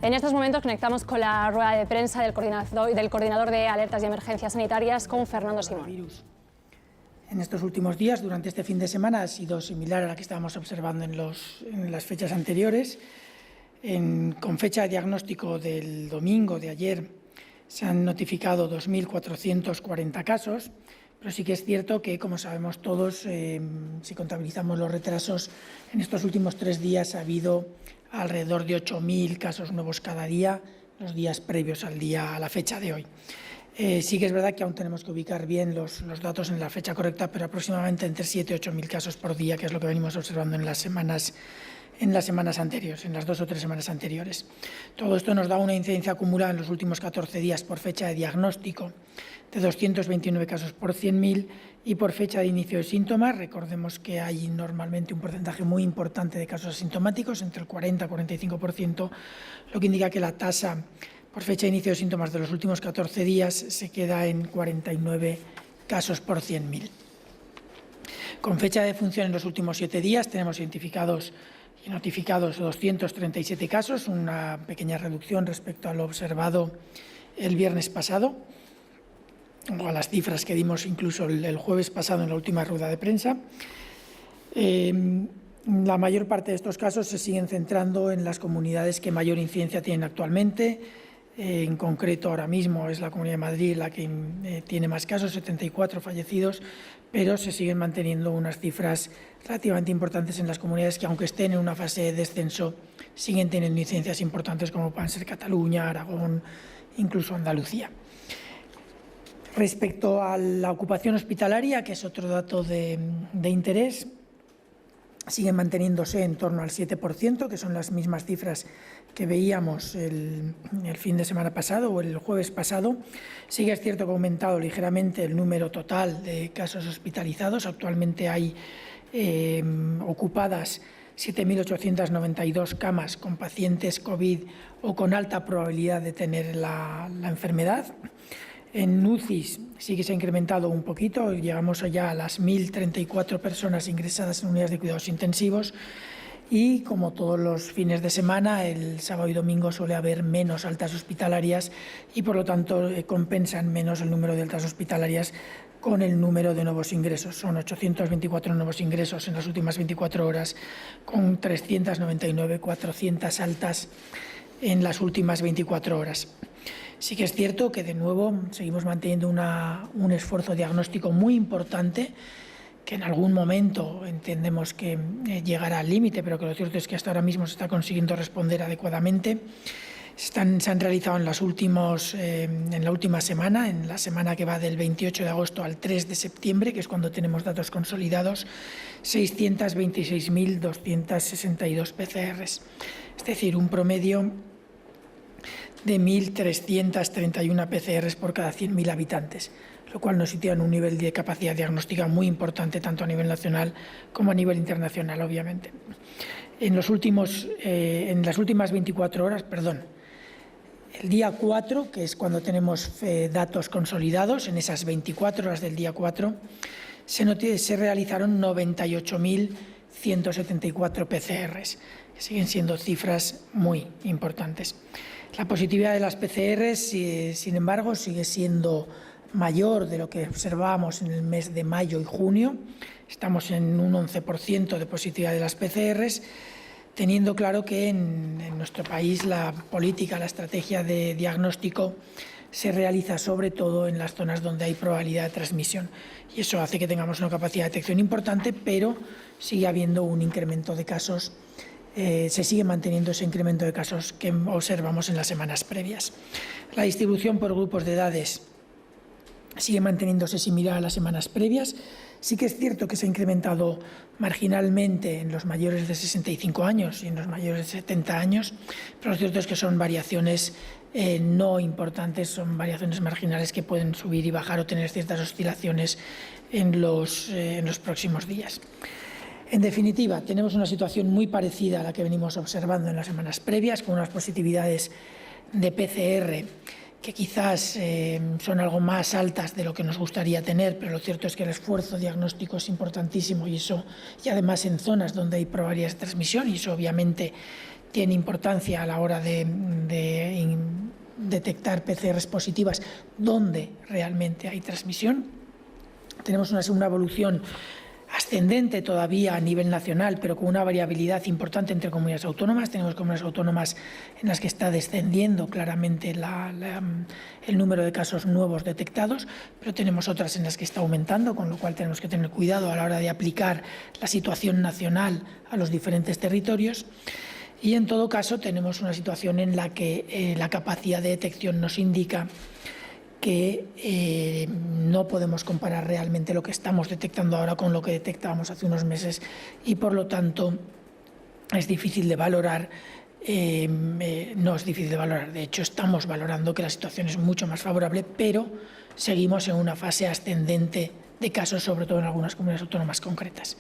En estos momentos conectamos con la rueda de prensa del coordinador de alertas y emergencias sanitarias, con Fernando Simón. En estos últimos días, durante este fin de semana, ha sido similar a la que estábamos observando en las fechas anteriores. Con fecha de diagnóstico del domingo de ayer se han notificado 2.440 casos, pero sí que es cierto que, como sabemos todos, si contabilizamos los retrasos, en estos últimos 3 días ha habido alrededor de 8.000 casos nuevos cada día, los días previos a la fecha de hoy. Sí que es verdad que aún tenemos que ubicar bien los datos en la fecha correcta, pero aproximadamente entre 7.000 y 8.000 casos por día, que es lo que venimos observando en las semanas anteriores, en las 2 o 3 semanas anteriores. Todo esto nos da una incidencia acumulada en los últimos 14 días por fecha de diagnóstico de 229 casos por 100.000 y por fecha de inicio de síntomas. Recordemos que hay normalmente un porcentaje muy importante de casos asintomáticos, entre el 40 y 45%, lo que indica que la tasa por fecha de inicio de síntomas de los últimos 14 días se queda en 49 casos por 100.000. Con fecha de defunción en los últimos 7 días tenemos identificados y notificados 237 casos, una pequeña reducción respecto a lo observado el viernes pasado, o a las cifras que dimos incluso el jueves pasado en la última rueda de prensa. La mayor parte de estos casos se siguen centrando en las comunidades que mayor incidencia tienen actualmente. En concreto, ahora mismo es la Comunidad de Madrid la que tiene más casos, 74 fallecidos, pero se siguen manteniendo unas cifras relativamente importantes en las comunidades que, aunque estén en una fase de descenso, siguen teniendo incidencias importantes como pueden ser Cataluña, Aragón, incluso Andalucía. Respecto a la ocupación hospitalaria, que es otro dato de interés, siguen manteniéndose en torno al 7%, que son las mismas cifras que veíamos el fin de semana pasado o el jueves pasado. Sí que es cierto que ha aumentado ligeramente el número total de casos hospitalizados. Actualmente hay ocupadas 7.892 camas con pacientes COVID o con alta probabilidad de tener la enfermedad. En UCIs sí que se ha incrementado un poquito, llegamos allá a las 1.034 personas ingresadas en unidades de cuidados intensivos y, como todos los fines de semana, el sábado y domingo suele haber menos altas hospitalarias y, por lo tanto, compensan menos el número de altas hospitalarias con el número de nuevos ingresos. Son 824 nuevos ingresos en las últimas 24 horas, con 399, 400 altas en las últimas 24 horas. Sí que es cierto que, de nuevo, seguimos manteniendo un esfuerzo diagnóstico muy importante, que en algún momento entendemos que llegará al límite, pero que lo cierto es que hasta ahora mismo se está consiguiendo responder adecuadamente. Se han realizado en la última semana, en la semana que va del 28 de agosto al 3 de septiembre, que es cuando tenemos datos consolidados, 626.262 PCRs, es decir, un promedio de 1.331 PCRs por cada 100.000 habitantes, lo cual nos sitúa en un nivel de capacidad diagnóstica muy importante, tanto a nivel nacional como a nivel internacional, obviamente. En las últimas 24 horas, el día 4, que es cuando tenemos datos consolidados, en esas 24 horas del día 4, se realizaron 98.174 PCRs, que siguen siendo cifras muy importantes. La positividad de las PCRs, sin embargo, sigue siendo mayor de lo que observábamos en el mes de mayo y junio. Estamos en un 11% de positividad de las PCRs, teniendo claro que en nuestro país la política, la estrategia de diagnóstico se realiza sobre todo en las zonas donde hay probabilidad de transmisión. Y eso hace que tengamos una capacidad de detección importante, pero sigue habiendo un incremento de casos. Se sigue manteniendo ese incremento de casos que observamos en las semanas previas. La distribución por grupos de edades sigue manteniéndose similar a las semanas previas. Sí que es cierto que se ha incrementado marginalmente en los mayores de 65 años y en los mayores de 70 años, pero lo cierto es que son variaciones no importantes, son variaciones marginales que pueden subir y bajar o tener ciertas oscilaciones en los próximos días. En definitiva, tenemos una situación muy parecida a la que venimos observando en las semanas previas, con unas positividades de PCR que quizás son algo más altas de lo que nos gustaría tener, pero lo cierto es que el esfuerzo diagnóstico es importantísimo y además en zonas donde hay probabilidades de transmisión, y eso obviamente tiene importancia a la hora de detectar PCRs positivas donde realmente hay transmisión. Tenemos una evolución ascendente todavía a nivel nacional, pero con una variabilidad importante entre comunidades autónomas. Tenemos comunidades autónomas en las que está descendiendo claramente el número de casos nuevos detectados, pero tenemos otras en las que está aumentando, con lo cual tenemos que tener cuidado a la hora de aplicar la situación nacional a los diferentes territorios. Y en todo caso tenemos una situación en la que la capacidad de detección nos indica que no podemos comparar realmente lo que estamos detectando ahora con lo que detectábamos hace unos meses y, por lo tanto, es difícil de valorar. No es difícil de valorar, de hecho estamos valorando que la situación es mucho más favorable, pero seguimos en una fase ascendente de casos, sobre todo en algunas comunidades autónomas concretas.